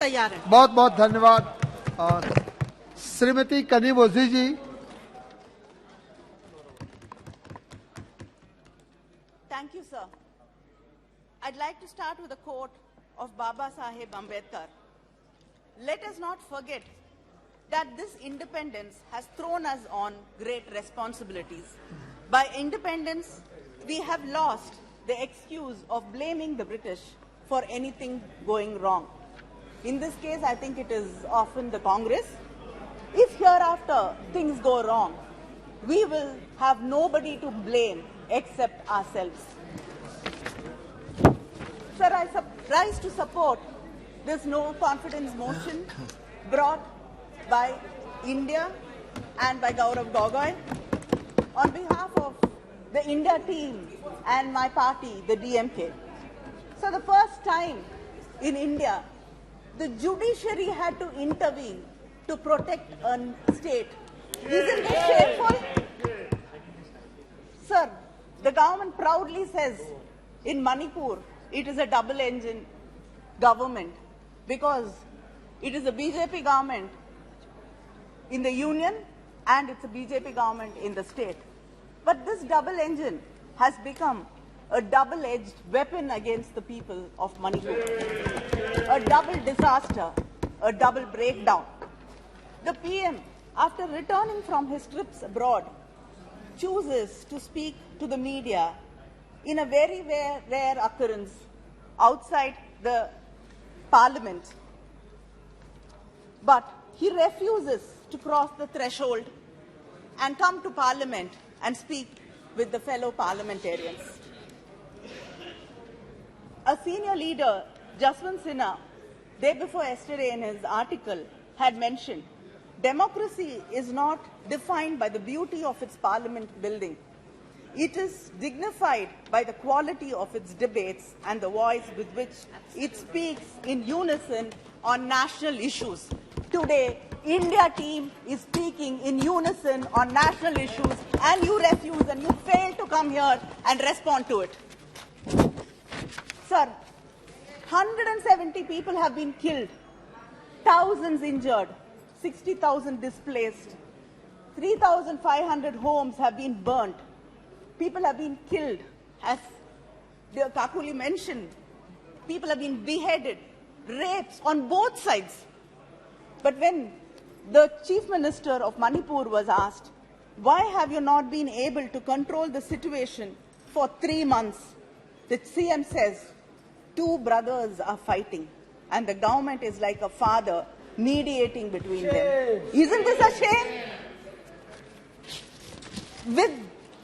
तैयार है। बहुत बहुत धन्यवाद श्रीमती कनिमोझी जी। Thank you, sir. I'd like to start with a quote of Baba Saheb Ambedkar. Let us not forget that this independence has thrown us on great responsibilities. By independence, we have lost the excuse of blaming the British for anything going wrong. In this case, I think it is often the Congress. If hereafter things go wrong, we will have nobody to blame except ourselves. Sir, I rise to support this no confidence motion brought by India and by Gaurav Gogoi on behalf of the India team and my party, the DMK. So the first time in India, the judiciary had to intervene to protect a state. Isn't this shameful? Sir, the government proudly says in Manipur it is a double-engine government because it is a BJP government in the union and it's a BJP government in the state. But this double engine has become a double-edged weapon against the people of Manipur. A double disaster, a double breakdown. The PM, after returning from his trips abroad, chooses to speak to the media in a very rare occurrence outside the parliament. But he refuses to cross the threshold and come to parliament and speak with the fellow parliamentarians. A senior leader, Jaswant Sinha, day before yesterday in his article had mentioned, democracy is not defined by the beauty of its parliament building. It is dignified by the quality of its debates and the voice with which it speaks in unison on national issues. Today, India team is speaking in unison on national issues and you refuse and you fail to come here and respond to it. Sir, 170 people have been killed, thousands injured, 60,000 displaced, 3,500 homes have been burnt, people have been killed, as Kakuli mentioned, people have been beheaded, rapes on both sides. But when the Chief Minister of Manipur was asked, why have you not been able to control the situation for 3 months? The CM says, 2 brothers are fighting and the government is like a father mediating between them. Isn't this a shame? With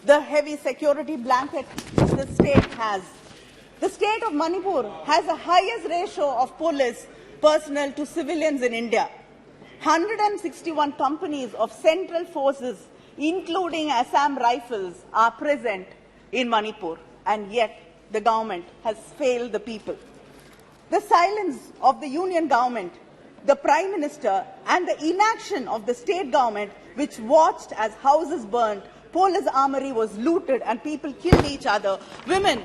the heavy security blanket the state has, the state of Manipur has the highest ratio of police personnel to civilians in India. 161 companies of central forces, including Assam Rifles, are present in Manipur, and yet the government has failed the people. The silence of the union government, the Prime Minister, and the inaction of the state government, which watched as houses burned, police armory was looted, and people killed each other. Women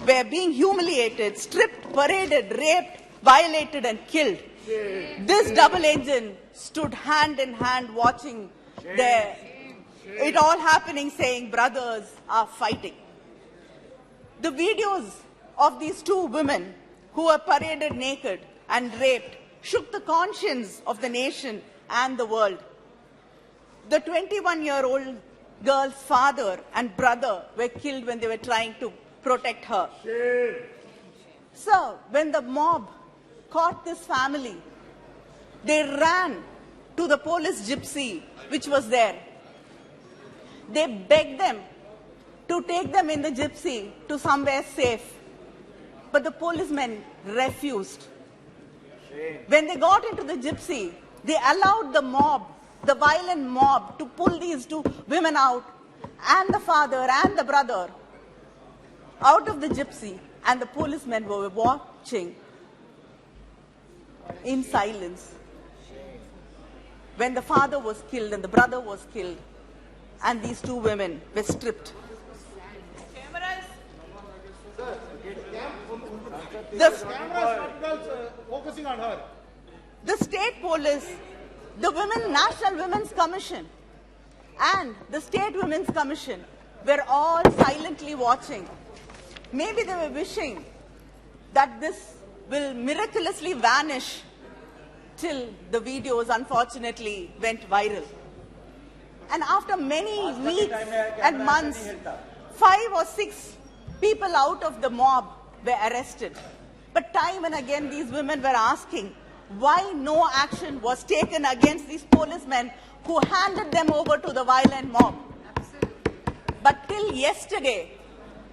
were being humiliated, stripped, paraded, raped, violated, and killed. This double engine stood hand in hand watching it all happening, saying brothers are fighting. The videos of these 2 women who were paraded naked and raped shook the conscience of the nation and the world. The 21-year-old girl's father and brother were killed when they were trying to protect her. So, when the mob caught this family, they ran to the police gypsy which was there. They begged them to take them in the gypsy to somewhere safe. But the policemen refused. When they got into the gypsy, they allowed the mob, the violent mob, to pull these 2 women out, and the father and the brother, out of the gypsy, and the policemen were watching in silence. When the father was killed and the brother was killed, and these 2 women were stripped. The camera is not focusing on her. state police, the National Women's Commission, and the State Women's Commission were all silently watching. Maybe they were wishing that this will miraculously vanish till the videos unfortunately went viral. And after many weeks and months, 5 or 6 people out of the mob were arrested. But time and again these women were asking why no action was taken against these policemen who handed them over to the violent mob. But till yesterday,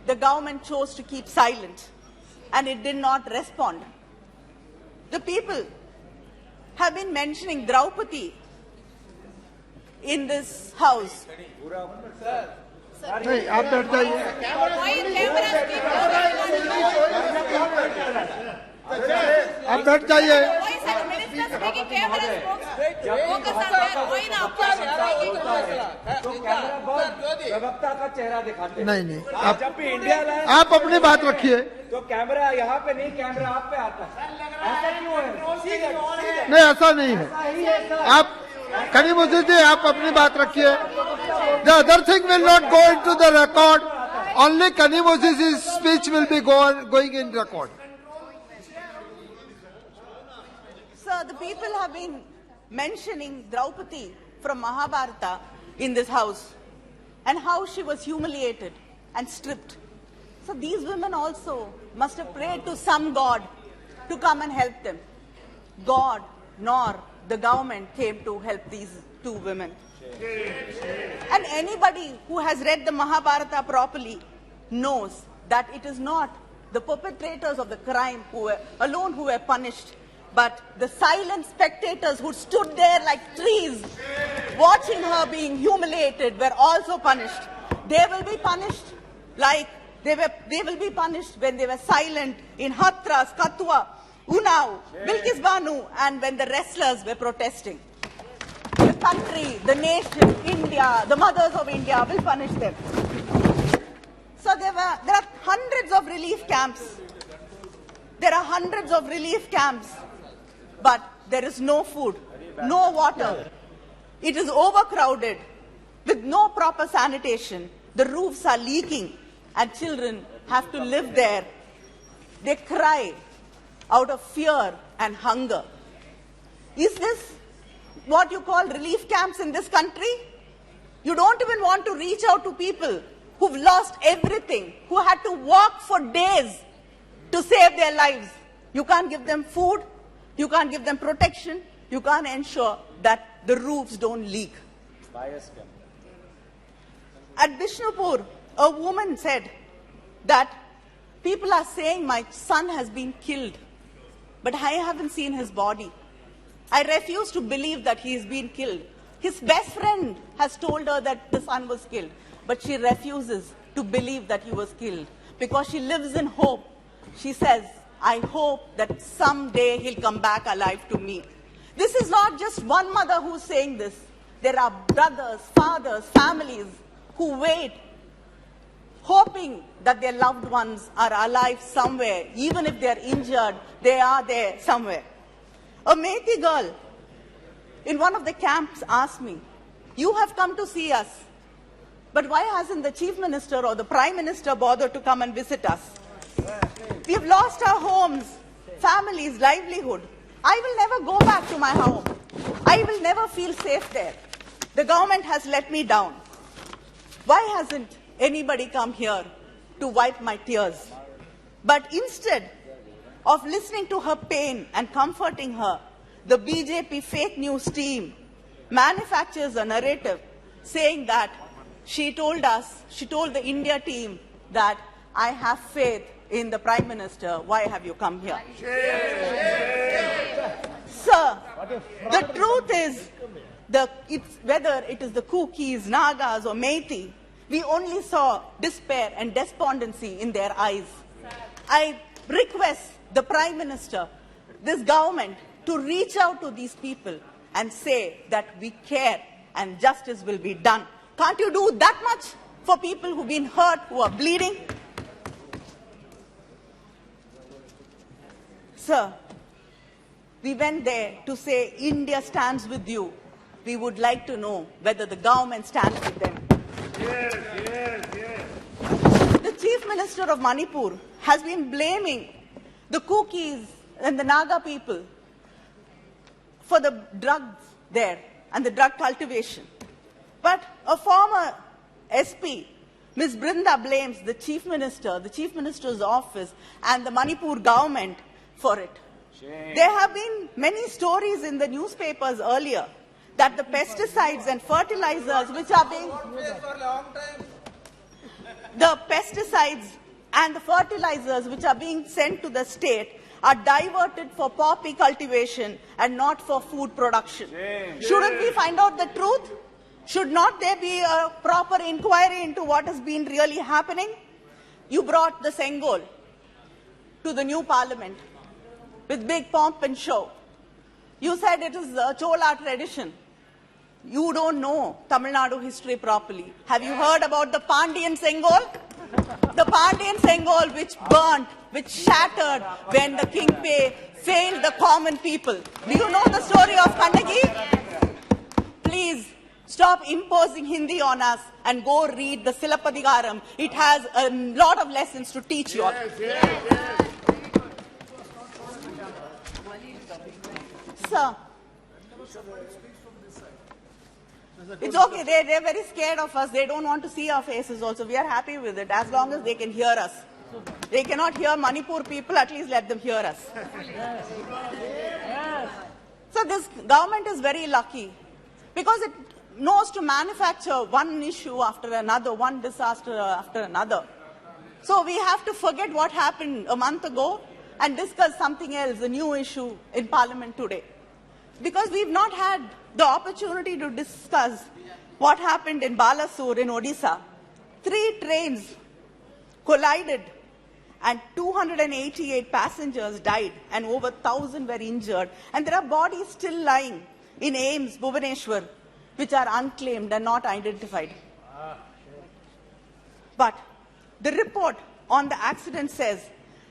the government chose to keep silent and it did not respond. The people have been mentioning Draupadi in this house. नहीं आप बैठ जाइए आप बैठ जाइए प्रवक्ता का चेहरा दिखाते हैं। नहीं आप जब भी इंडिया लाए आप अपनी बात रखिए तो कैमरा यहाँ पे नहीं, कैमरा आप पे आता है। ऐसा क्यों है? नहीं ऐसा नहीं है आप कनीमोझी जी आप अपनी बात रखिए The other thing will not go into the record. Only Kanimozhi's speech will be going in record. Sir, the people have been mentioning Draupadi from Mahabharata in this house and how she was humiliated and stripped. So these women also must have prayed to some god to come and help them. God nor the government came to help these two women. And anybody who has read the Mahabharata properly knows that it is not the perpetrators of the crime alone who were punished, but the silent spectators who stood there like trees watching her being humiliated were also punished. They will be punished like they will be punished when they were silent in Hathras, Kathua, Unnao, Bilkis Banu, and when the wrestlers were protesting. The country, the nation, India, the mothers of India will punish them. So there are hundreds of relief camps. There are hundreds of relief camps, but there is no food, no water. It is overcrowded with no proper sanitation. The roofs are leaking and children have to live there. They cry out of fear and hunger. Is this what you call relief camps in this country? You don't even want to reach out to people who've lost everything, who had to walk for days to save their lives. You can't give them food, you can't give them protection, you can't ensure that the roofs don't leak. At Bishnupur, a woman said that people are saying my son has been killed, but I haven't seen his body. I refuse to believe that he is being killed. His best friend has told her that the son was killed, but she refuses to believe that he was killed because she lives in hope. She says, I hope that someday he'll come back alive to me. This is not just one mother who's saying this. There are brothers, fathers, families who wait, hoping that their loved ones are alive somewhere. Even if they're injured, they are there somewhere. A Methi girl in one of the camps asked me, you have come to see us, but why hasn't the Chief Minister or the Prime Minister bothered to come and visit us? We have lost our homes, families, livelihood. I will never go back to my home. I will never feel safe there. The government has let me down. Why hasn't anybody come here to wipe my tears? But instead of listening to her pain and comforting her, the BJP fake news team manufactures a narrative saying that she told the India team that I have faith in the Prime Minister. Why have you come here? Sir, the truth is, whether it is the Kukis, Nagas or Methi, we only saw despair and despondency in their eyes. I request the Prime Minister, this government, to reach out to these people and say that we care and justice will be done. Can't you do that much for people who've been hurt, who are bleeding? Sir, we went there to say India stands with you. We would like to know whether the government stands with them. The Chief Minister of Manipur has been blaming the Kukis and the Naga people for the drugs there and the drug cultivation. But a former SP, Ms. Brinda, blames the Chief Minister, the Chief Minister's office, and the Manipur government for it. There have been many stories in the newspapers earlier that the pesticides and fertilizers which are being sent to the state are diverted for poppy cultivation and not for food production. Shouldn't we find out the truth? Should not there be a proper inquiry into what has been really happening? You brought the Sengol to the new parliament with big pomp and show. You said it is a Chola tradition. You don't know Tamil Nadu history properly. Have you heard about the Pandian Sengol? The Pandian Sengol which burnt, which shattered when the Kingpay failed the common people. Do you know the story of Kannagi? Please stop imposing Hindi on us and go read the Silappadigaram. It has a lot of lessons to teach you all. Sir, it's okay. They're very scared of us. They don't want to see our faces also. We are happy with it as long as they can hear us. They cannot hear Manipur people, at least let them hear us. So this government is very lucky because it knows to manufacture one issue after another, one disaster after another. So we have to forget what happened a month ago and discuss something else, a new issue in Parliament today. Because we've not had the opportunity to discuss what happened in Balasore in Odisha. 3 trains collided and 288 passengers died and over 1,000 were injured. And there are bodies still lying in Ames, Bhubaneswar, which are unclaimed and not identified. But the report on the accident says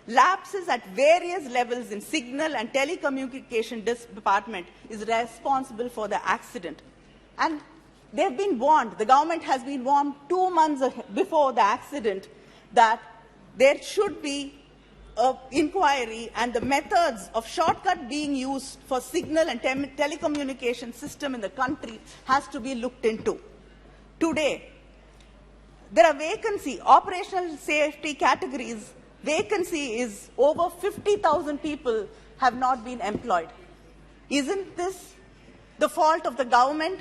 lapses at various levels in signal and telecommunication department is responsible for the accident. And they've been warned, the government has been warned 2 months before the accident that there should be an inquiry and the methods of shortcut being used for signal and telecommunication system in the country has to be looked into. Today, there are vacancy, operational safety categories. Vacancy is over 50,000 people have not been employed. Isn't this the fault of the government?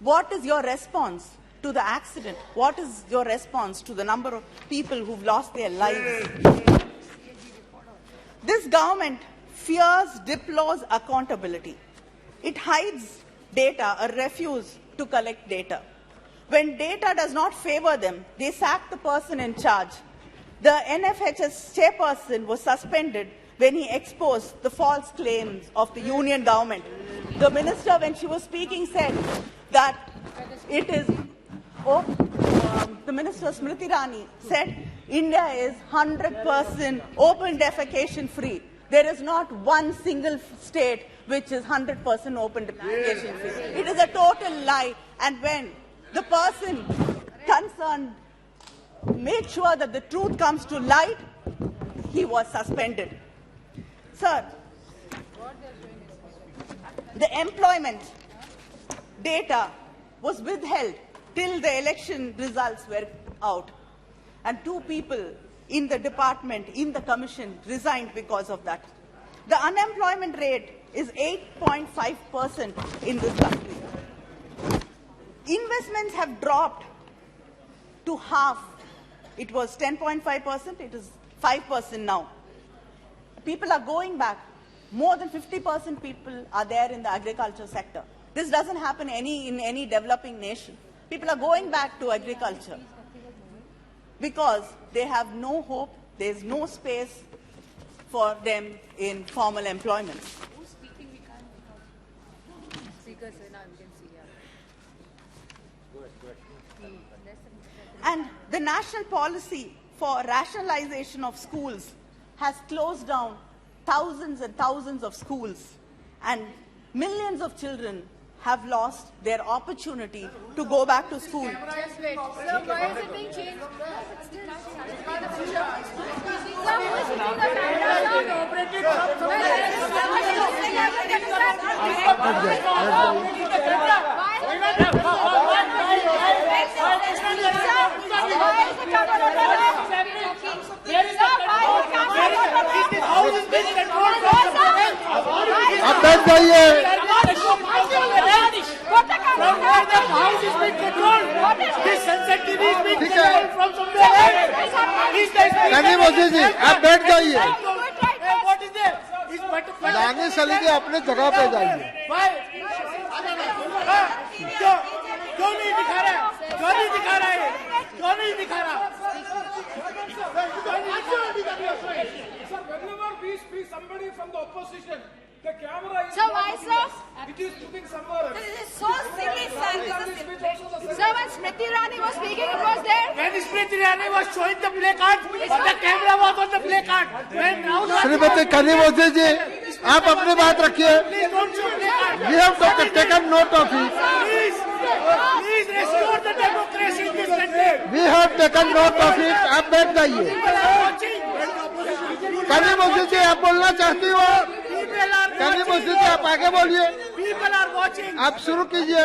What is your response to the accident? What is your response to the number of people who've lost their lives? This government fears, deploys accountability. It hides data or refuses to collect data. When data does not favor them, they sack the person in charge. The NFHS chairperson was suspended when he exposed the false claims of the union government. The minister, when she was speaking, said that it is, the minister Smriti Irani said India is 100% open defecation free. There is not one single state which is 100% open defecation free. It is a total lie. And when the person concerned made sure that the truth comes to light, he was suspended. Sir, the employment data was withheld till the election results were out. And 2 people in the department, in the commission, resigned because of that. The unemployment rate is 8.5% in this country. Investments have dropped to half. It was 10.5%, it is 5% now. People are going back. More than 50% people are there in the agriculture sector. This doesn't happen in any developing nation. People are going back to agriculture because they have no hope, there is no space for them in formal employment. Who's speaking? We can't. Speakers, now we can see. And the national policy for rationalization of schools has closed down thousands and thousands of schools, and millions of children have lost their opportunity to go back to school. Just wait. Sir, why is it being changed? Sir, who is putting the आप बैठ जाइए। कनिमोझी जी, आप बैठ जाइए। दानिश अली जी, अपने जगह पे जाइए। क्यों नहीं दिखा रहा है? क्यों नहीं दिखा रहा है? क्यों नहीं दिखा रहा? Sir, whenever we speak somebody from the opposition, the camera is. Sir, why, sir? It is looking somewhere. This is so silly, sir. Sir, when Smriti Irani was speaking, it was there. When Smriti Irani was showing the play card, the camera was on the play card. When now Shrimati Kanimozhi जी, आप अपनी बात रखिए। please don't show play card. We have taken note of it. Please restore the democracy in this country. We have taken note of it. आप बैठ जाइए। कनिमोझी जी, आप बोलना चाहती हो? People are कनिमोझी जी, आप आगे बोलिए। People are watching. आप शुरू कीजिए।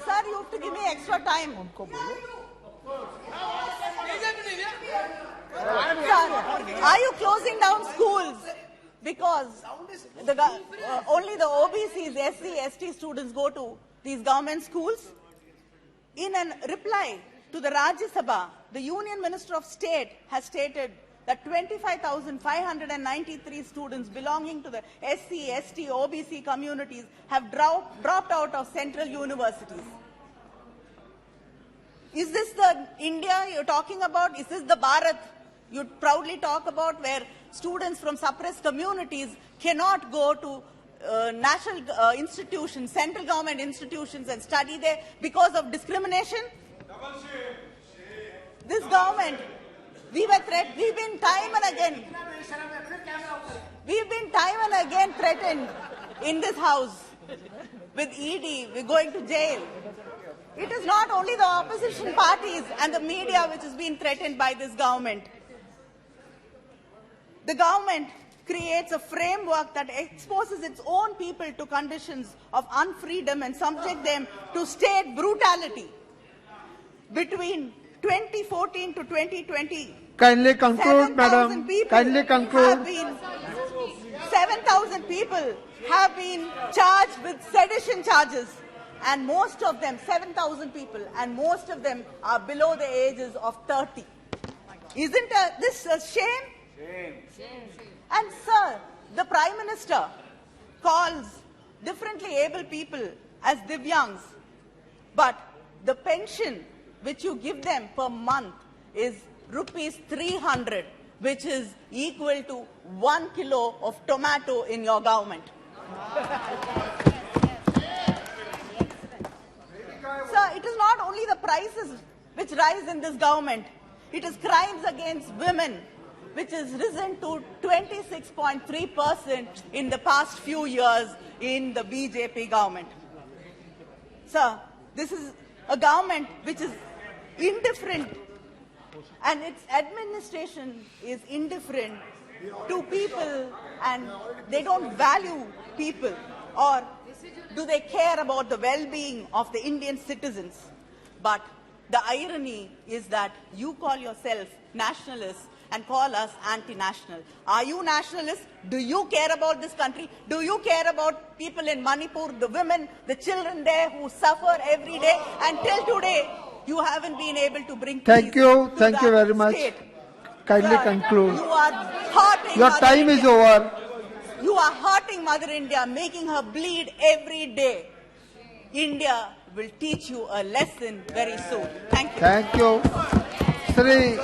Sir, you have to give me extra time. Sir, are you closing down schools because only the OBCs, SC, ST students go to these government schools? In a reply to the Rajya Sabha, the Union Minister of State has stated that 25,593 students belonging to the SC, ST, OBC communities have dropped out of central universities. Is this the India you're talking about? Is this the Bharat you proudly talk about, where students from suppressed communities cannot go to national institutions, central government institutions and study there because of discrimination? This government, we've been time and again threatened in this house with ED, we're going to jail. It is not only the opposition parties and the media which is being threatened by this government. The government creates a framework that exposes its own people to conditions of unfreedom and subject them to state brutality. Between 2014 to 2020, Kindly conclude, madam. Kindly conclude. 7,000 people have been charged with sedition charges, and most of them, 7,000 people, and most of them are below the ages of 30. Isn't this a shame? And sir, the Prime Minister calls differently able people as Divyangs, but the pension which you give them per month is rupees 300, which is equal to 1 kilo of tomato in your government. Sir, it is not only the prices which rise in this government, it is crimes against women, which has risen to 26.3% in the past few years in the BJP government. Sir, this is a government which is indifferent, and its administration is indifferent to people, and they don't value people, or do they care about the well-being of the Indian citizens? But the irony is that you call yourself nationalists and call us anti-national. Are you nationalists? Do you care about this country? Do you care about people in Manipur, the women, the children there who suffer every day? Until today, you haven't been able to bring peace. Thank you. To Thank you very much. state. Kindly Sir, conclude. You are hurting Your Mother time is India. over. You are hurting Mother India, making her bleed every day. India will teach you a lesson very soon. Thank you. Thank you. Sri